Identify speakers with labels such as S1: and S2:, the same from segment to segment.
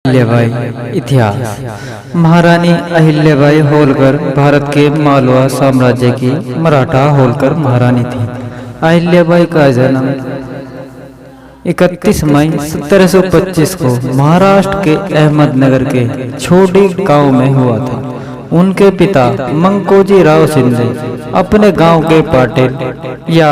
S1: अहिल्याबाई इतिहास। महारानी अहिल्याबाई होलकर भारत के मालवा साम्राज्य की मराठा होलकर महारानी थी। अहिल्याबाई का जन्म 31 मई 1725 को महाराष्ट्र के अहमदनगर के छोटी गांव में हुआ था। उनके पिता मंकोजी राव शिंदे अपने गांव के पाटिल या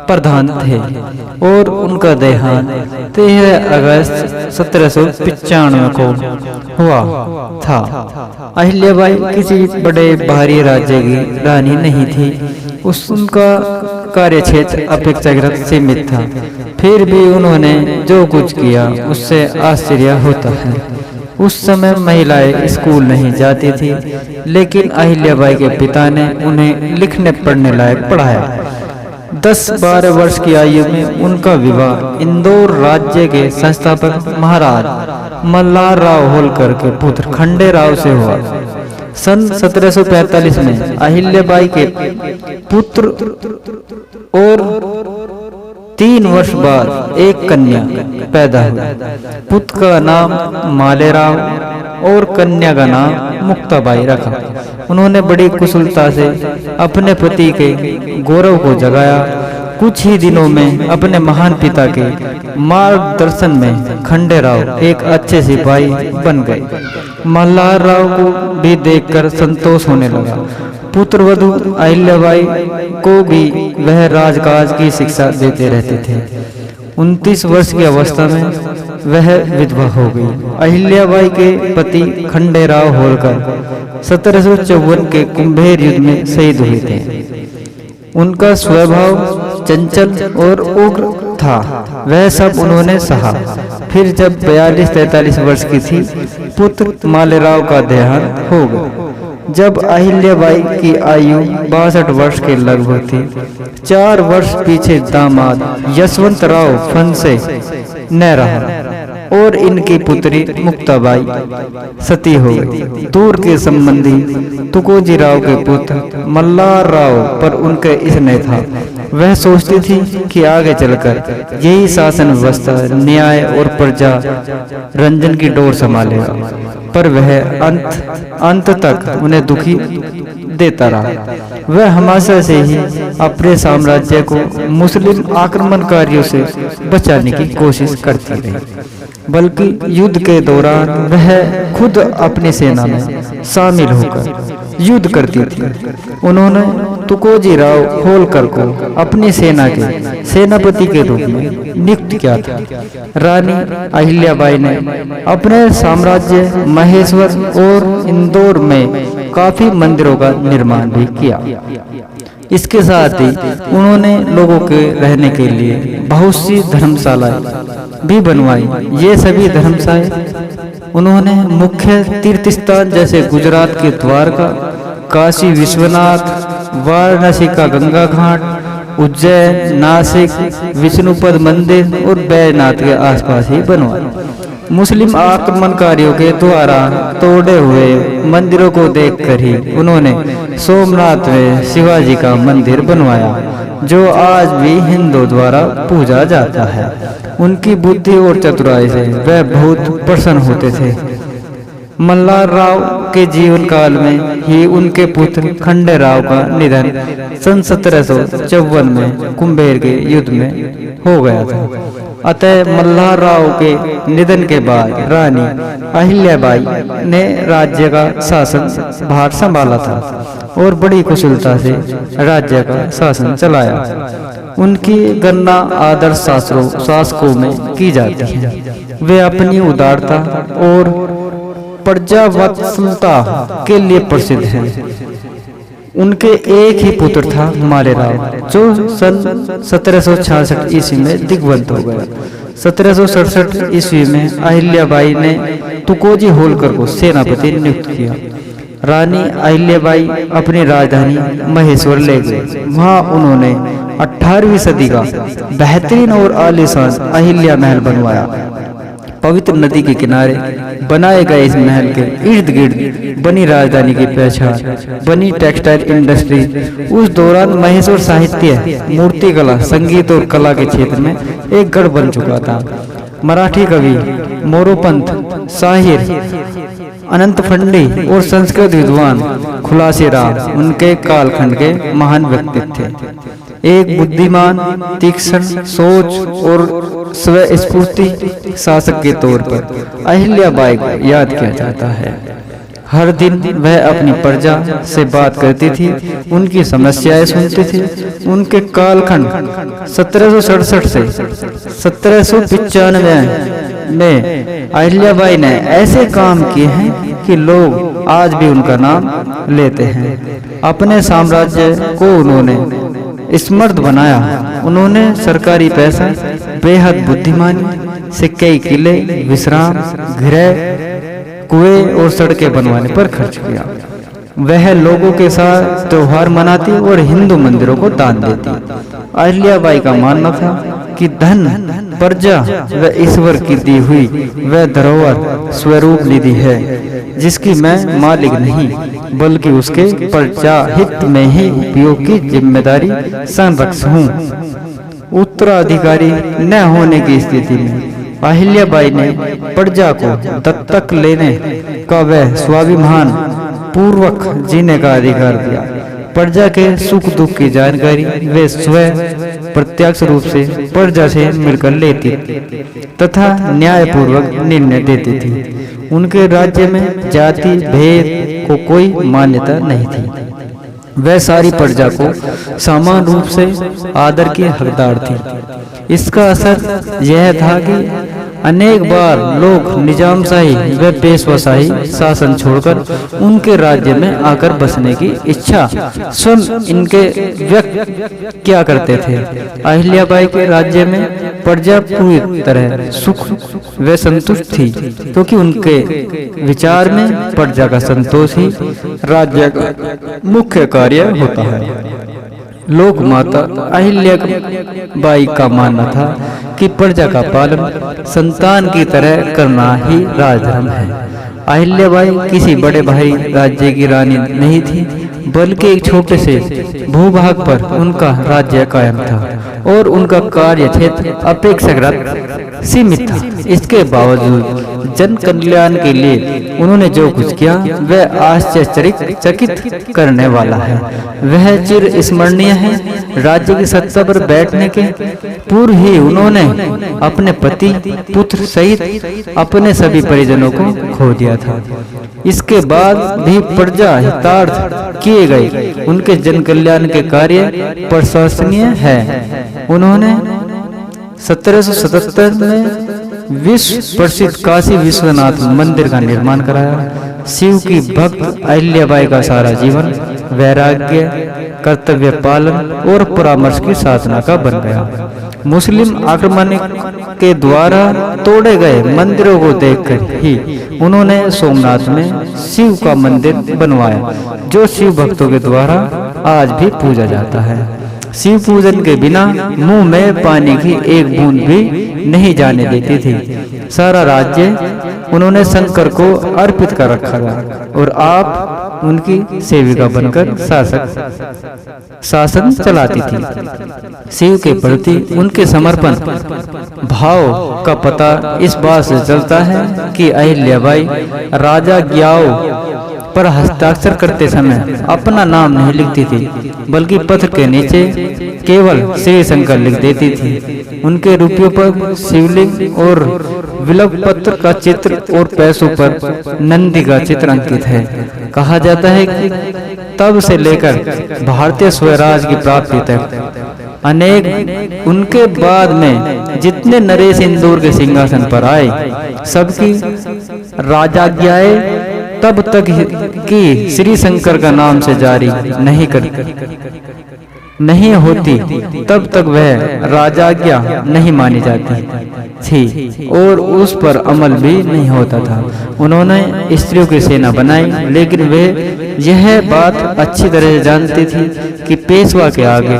S1: प्रधान थे और उनका देहांत 13 अगस्त 1795 को हुआ था। अहिल्याबाई किसी बड़े भारी राज्य की रानी नहीं थी। उनका कार्यक्षेत्र अपेक्षाकृत सीमित था। फिर भी उन्होंने जो कुछ किया उससे आश्चर्य होता है। उस समय महिलाएं स्कूल नहीं जाती थी, लेकिन अहिल्याबाई के पिता ने उन्हें लिखने पढ़ने लायक पढ़ाया। 10-12 वर्ष की आयु में उनका विवाह इंदौर राज्य के संस्थापक महाराज मल्हार राव होलकर के पुत्र खंडेराव से हुआ। सन 1745 में अहिल्याबाई के पुत्र और 3 वर्ष बाद एक कन्या पैदा हुई। पुत्र का नाम मालेराव और कन्या का नाम मुक्ताबाई रखा। उन्होंने बड़ी कुशलता से अपने पति के गौरव को जगाया। कुछ ही दिनों में अपने महान पिता के मार्गदर्शन में खंडेराव एक अच्छे सिपाही बन गए। मल्हार राव को भी देखकर संतोष होने लगा। पुत्रवधू अहिल्याबाई को भी वह राजकाज की शिक्षा देते रहते थे। 29 वर्ष की अवस्था में वह विधवा हो गई। अहिल्याबाई के पति खंडेराव होलकर 1754 के कुंभेर युद्ध में शहीद हुए थे। उनका स्वभाव चंचल और उग्र था। वह सब उन्होंने सहा। फिर जब 42-43 वर्ष की थी, पुत्र मालेराव का देहांत हो गया। जब अहिल्याबाई की आयु 62 वर्ष के लगभग थी, 4 वर्ष पीछे दामाद यशवंतराव फनसे न रहा और इनकी पुत्री मुक्ताबाई सती हो गई। दूर के संबंधी तुकोजी राव के पुत्र मल्हार राव पर उनके स्नेह था। वह सोचती थी कि आगे चलकर यही शासन व्यवस्था, न्याय और प्रजा रंजन की डोर संभालेगा, पर वह अंत तक उन्हें दुखी देता रहा। वह हमेशा से ही अपने साम्राज्य को मुस्लिम आक्रमणकारियों से बचाने की कोशिश करती रही, बल्कि युद्ध के दौरान वह खुद अपनी सेना में शामिल होकर युद्ध करती थी। उन्होंने तुकोजी राव होलकर को अपनी सेना के सेनापति के रूप में नियुक्त किया था। रानी अहिल्याबाई ने अपने साम्राज्य महेश्वर और इंदौर में काफी मंदिरों का निर्माण भी किया। इसके साथ ही उन्होंने लोगों के रहने के लिए बहुत सी धर्मशालाएं भी बनवाई। ये सभी धर्मशालाएं उन्होंने मुख्य तीर्थ स्थान जैसे गुजरात के द्वारका, काशी विश्वनाथ, वाराणसी का गंगा घाट, उज्जैन, नासिक, विष्णुपद मंदिर और बैजनाथ के आसपास ही बनवाई। मुस्लिम आक्रमणकारियों के द्वारा तोड़े हुए मंदिरों को देखकर ही उन्होंने सोमनाथ में शिवाजी का मंदिर बनवाया, जो आज भी हिंदुओं द्वारा पूजा जाता है। उनकी बुद्धि और चतुराई से वह बहुत प्रसन्न होते थे। मल्हार राव के जीवन काल में ही उनके पुत्र खंडेराव का निधन सन 1754 में कुंभेर के युद्ध में हो गया था। अतः मल्हार राव के निधन के बाद रानी अहिल्याबाई ने राज्य का शासन भार संभाला था और बड़ी कुशलता से राज्य का शासन चलाया। उनकी गणना आदर्श शासकों में की जाती है। वे अपनी उदारता और प्रजावत्सलता के लिए प्रसिद्ध हैं। उनके एक ही पुत्र था मालेराव, जो सन 1766 ईस्वी में दिग्वंत हो गया। 1767 ईस्वी में अहिल्याबाई ने तुकोजी होलकर को सेनापति नियुक्त किया। रानी अहिल्याबाई अपनी राजधानी महेश्वर ले गए। वहां उन्होंने 18वीं सदी का बेहतरीन और आलीशान अहिल्या महल बनवाया। पवित्र नदी के किनारे बनाए गए इस महल के इर्द गिर्द बनी राजधानी की पहचान बनी टेक्सटाइल इंडस्ट्री। उस दौरान महेश्वर साहित्य, मूर्तिकला, संगीत और कला के क्षेत्र में एक गढ़ बन चुका था। मराठी कवि मोरोपंत साहिर, अनंत फंडी और संस्कृत विद्वान खुलासी राम उनके कालखंड के महान व्यक्तित्व थे। एक बुद्धिमान, तीक्ष्ण सोच और स्वस्फूर्ति शासक के तौर पर अहिल्याबाई को याद किया जाता है। हर दिन वह अपनी प्रजा से बात करती थी, उनकी समस्याएं सुनती थी। उनके कालखंड 1767 से 1795 में अहिल्याबाई ने ऐसे काम किए हैं कि लोग आज भी उनका नाम लेते हैं। अपने साम्राज्य को उन्होंने समृद्ध बनाया। उन्होंने सरकारी पैसा बेहद बुद्धिमानी से कई किले, विश्राम गृह, कुएं और सड़कें बनवाने पर खर्च किया। वह लोगों के साथ त्योहार मनाती और हिंदू मंदिरों को दान देती। अहिल्याबाई का मानना था कि धन, प्रजा व ईश्वर की दी हुई वह धरोहर स्वरूप निधि है, जिसकी मैं मालिक नहीं बल्कि उसके प्रजा हित में ही उपयोग की जिम्मेदारी संरक्षक हूँ। उत्तराधिकारी न होने की स्थिति में अहिल्याबाई ने प्रजा को दत्तक लेने का वह स्वाभिमान पूर्वक जीने का अधिकार दिया। प्रजा के सुख दुख की जानकारी वे स्वयं प्रत्यक्ष रूप से प्रजा से मिलकर लेती तथा न्यायपूर्वक निर्णय देती थी। उनके राज्य में जाति भेद को कोई मान्यता नहीं थी। वह सारी प्रजा को समान रूप से आदर की हकदार थी। इसका असर यह था कि अनेक बार लोग निजामशाही व पेशवाशाही शासन छोड़कर उनके राज्य में आकर बसने की इच्छा स्वयं इनके व्यक्त किया करते थे। अहिल्याबाई के राज्य में प्रजा पूरी तरह सुख व संतुष्ट थी, क्योंकि उनके विचार में प्रजा का संतोष ही राज्य का मुख्य कार्य होता है। लोक माता अहिल्याबाई का मानना था कि प्रजा का पालन संतान की तरह करना ही राजधर्म है। अहिल्याबाई किसी बड़े भारी राज्य की रानी नहीं थी, बल्कि एक छोटे से भूभाग पर उनका राज्य कायम था और उनका कार्य क्षेत्र अपेक्षाकृत सीमित था। इसके बावजूद जन कल्याण के लिए उन्होंने जो कुछ किया वह आश्चर्यचकित करने वाला है। वह चिर स्मरणीय है। राज्य की सत्ता पर बैठने के पूर्व ही उन्होंने अपने पति, पुत्र सहित अपने सभी परिजनों को खो दिया था। इसके बाद भी प्रजा हितार्थ किए गए उनके जन कल्याण के कार्य प्रशंसनीय है। उन्होंने 1777 में विश्व प्रसिद्ध काशी विश्वनाथ मंदिर का निर्माण कराया। शिव की भक्त अहिल्याबाई का सारा जीवन वैराग्य, कर्तव्य पालन और परामर्श की साधना का बन गया। मुस्लिम आक्रमण के द्वारा तोड़े गए मंदिरों को देखकर ही उन्होंने सोमनाथ में शिव का मंदिर बनवाया, जो शिव भक्तों के द्वारा आज भी पूजा जाता है। शिव पूजन के बिना मुंह में पानी की एक बूंद भी नहीं जाने देती थी। सारा राज्य उन्होंने शंकर को अर्पित कर रखा था और आप उनकी सेविका बनकर शासन चलाती थी। शिव के प्रति उनके समर्पण भाव का पता इस बात से चलता है कि अहिल्याबाई राजा ज्ञाओ पर हस्ताक्षर करते समय अपना नाम नहीं लिखती थी, बल्कि पत्र के नीचे केवल श्री शंकर लिख देती थी। उनके रुपयों पर शिवलिंग और विलप पत्र का चित्र और पैसों पर नंदी का चित्र अंकित है। कहा जाता है कि तब से लेकर भारतीय स्वराज की प्राप्ति तक अनेक उनके बाद में जितने नरेश इंदौर के सिंहासन पर आए, सबकी राजाज्ञाएं तब तक कि श्री शंकर का नाम से जारी नहीं होती, तब तक वह राजाज्ञा नहीं मानी जाती थी और उस पर अमल भी नहीं होता था। उन्होंने स्त्रियों की सेना बनाई, लेकिन वे यह बात अच्छी तरह जानती थी कि पेशवा के आगे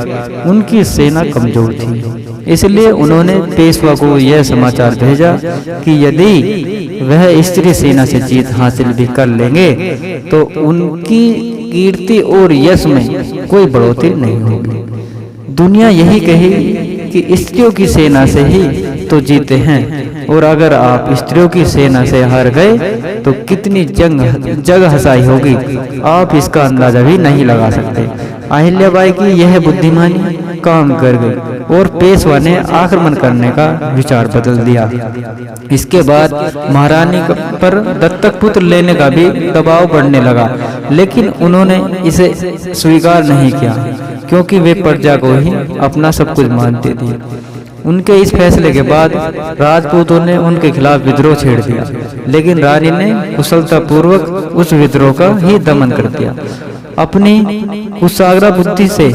S1: उनकी सेना कमजोर थी। इसलिए उन्होंने पेशवा को यह समाचार भेजा कि यदि वह स्त्री सेना से जीत हासिल भी कर लेंगे तो उनकी कीर्ति और यश में कोई बढ़ोतरी नहीं होगी। दुनिया यही कही कि स्त्रियों की सेना से ही तो जीते हैं, और अगर आप स्त्रियों की सेना से हार गए तो कितनी जग हंसाई होगी, आप इसका अंदाजा भी नहीं लगा सकते। अहिल्याबाई की यह बुद्धिमानी काम कर गई और पेशवा ने आक्रमण करने का विचार बदल दिया। इसके बाद महारानी पर दत्तक पुत्र लेने का भी दबाव बढ़ने लगा, लेकिन उन्होंने इसे स्वीकार नहीं किया क्योंकि वे प्रजा को ही अपना सब कुछ मानते थे। उनके इस फैसले के बाद राजपूतों ने उनके खिलाफ विद्रोह छेड़ दिया, लेकिन रानी ने कुशलतापूर्वक उस विद्रोह का ही दमन कर दिया। अपनी कुशाग्र बुद्धि से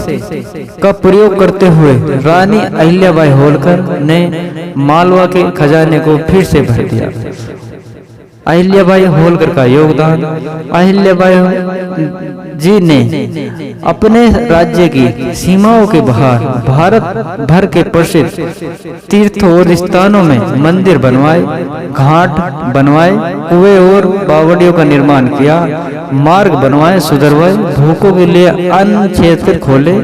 S1: का प्रयोग करते हुए रानी अहिल्याबाई होलकर ने मालवा के खजाने को फिर से भर दिया। अहिल्याबाई होलकर का योगदान। अहिल्याबाई जी ने अपने राज्य की सीमाओं के बाहर भारत भर के प्रसिद्ध तीर्थों और स्थानों में मंदिर बनवाए, घाट बनवाए, कुएं और बावड़ियों का निर्माण किया, मार्ग बनवाए, सुधरवाए, भूखों के लिए अन्न क्षेत्र खोले,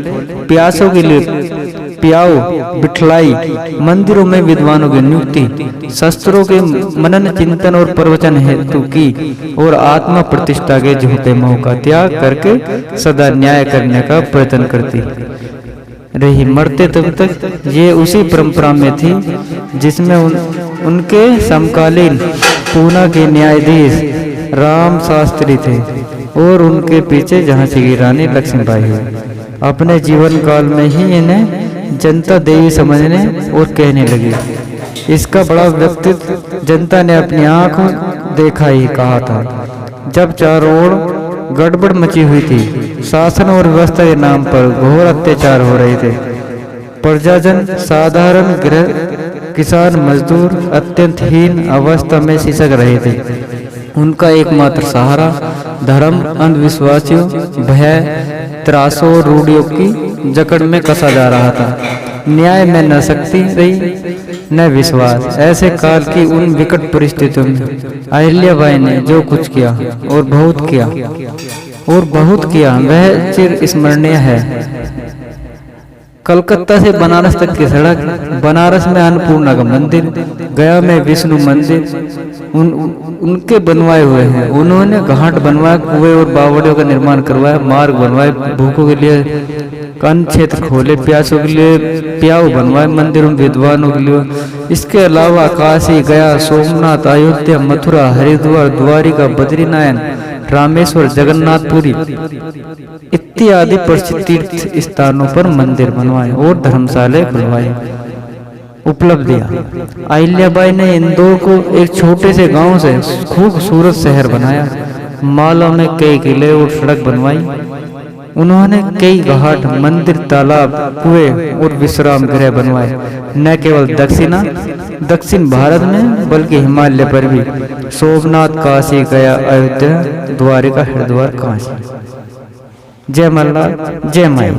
S1: प्यासों के लिए प्याऊ बिठलाई, मंदिरों में विद्वानों की नियुक्ति, शस्त्रों के मनन चिंतन और प्रवचन हेतु की और आत्मा प्रतिष्ठा के झूठे मोह का त्याग करके सदा न्याय करने का प्रयत्न करती रही। मरते तब तक ये उसी परंपरा में थी जिसमें उनके समकालीन पूना के न्यायाधीश राम शास्त्री थे और उनके पीछे झांसी की रानी लक्ष्मीबाई हुई। अपने जीवन काल में ही इन्हें जनता देवी समझने और कहने लगी। इसका बड़ा व्यक्तित्व जनता ने अपनी आंखों देखा ही कहा था। जब चारों ओर गड़बड़ मची हुई थी, शासन और व्यवस्था के नाम पर घोर अत्याचार हो रहे थे, प्रजाजन साधारण गृह किसान मजदूर अत्यंत हीन अवस्था में सिसक रहे थे। उनका एकमात्र सहारा धर्म, अंधविश्वासियों, भय, त्रासों और रूढ़ियों की जकड़ में कसा जा रहा था। न्याय में न शक्ति रही न विश्वास। ऐसे काल की उन विकट परिस्थितियों में अहिल्याबाई ने जो कुछ किया और बहुत किया वह चिर स्मरणीय है। कलकत्ता से बनारस तक की सड़क, बनारस में अन्नपूर्णा का मंदिर, गया में विष्णु मंदिर उनके बनवाए हुए हैं। उन्होंने घाट बनवाए, कुएं और बावड़ियों का निर्माण करवाया, मार्ग बनवाए, भूखों के लिए अन्न क्षेत्र खोले, प्यासों के लिए प्याऊ बनवाए, मंदिरों में विद्वानों के लिए। इसके अलावा काशी, गया, सोमनाथ, अयोध्या, मथुरा, हरिद्वार, द्वारिका, बद्रीनारायण, रामेश्वर, जगन्नाथपुरी इत्यादि प्रसिद्ध तीर्थ स्थानों पर मंदिर बनवाए और धर्मशाला खुलवाए। उपलब्धियां। अहिल्याबाई ने इंदौर को एक छोटे से गांव से खूबसूरत शहर बनाया। मालवा में कई किले और सड़क बनवाई। उन्होंने कई घाट, मंदिर, तालाब, कुएं और विश्राम गृह बनवाए। न केवल दक्षिण भारत में बल्कि हिमालय पर भी, सोमनाथ, काशी, गया, अयोध्या, द्वारिका, हरिद्वार, काशी। जय मल्लार, जय माई।